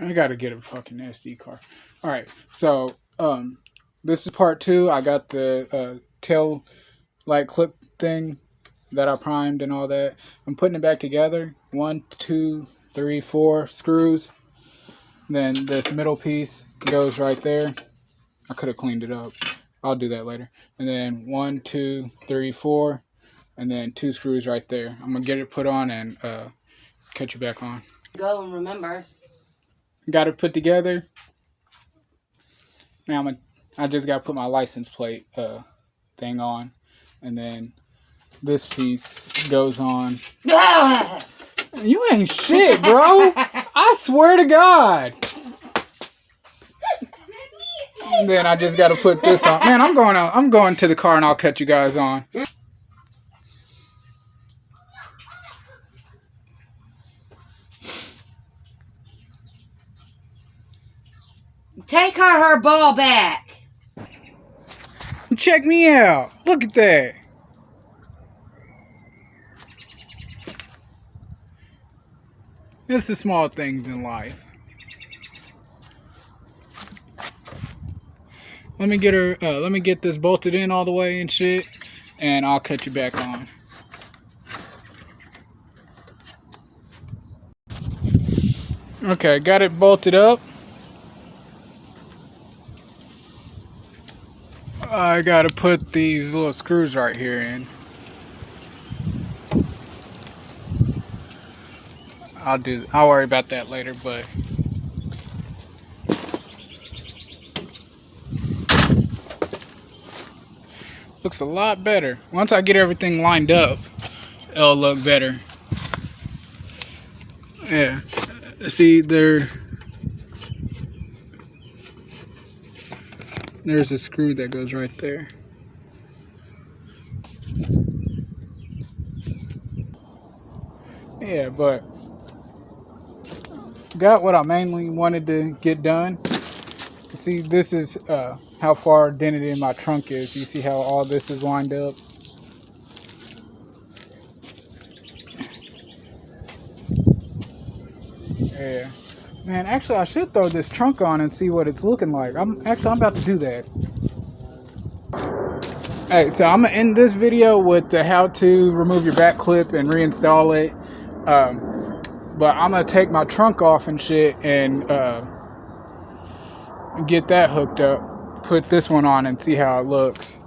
I gotta get a fucking SD card. All right, so this is part 2. I got the tail light clip thing that I primed and all that. I'm putting it back together. 1, 2, 3, 4 screws. Then this middle piece goes right there. I could have cleaned it up. I'll do that later. And then 1, 2, 3, 4, and then 2 screws right there. I'm gonna get it put on and catch you back on. Go and remember. Got it put together. Now I just gotta put my license plate thing on, and then this piece goes on. You ain't shit, bro. I swear to God. And then I just gotta put this on. Man, I'm going to the car and I'll catch you guys on. Take her ball back. Check me out. Look at that. It's the small things in life. Let me get this bolted in all the way and shit, and I'll catch you back on. Okay, got it bolted up. I gotta put these little screws right here in. I'll worry about that later, but looks a lot better. Once I get everything lined up, it'll look better. Yeah. See, there's a screw that goes right there. Yeah, but got what I mainly wanted to get done. See, this is how far dented in my trunk is. You see how all this is lined up? Yeah. Man, actually, I should throw this trunk on and see what it's looking like. I'm about to do that. Hey, so I'm going to end this video with the how to remove your back clip and reinstall it. But I'm going to take my trunk off and shit and get that hooked up. Put this one on and see how it looks.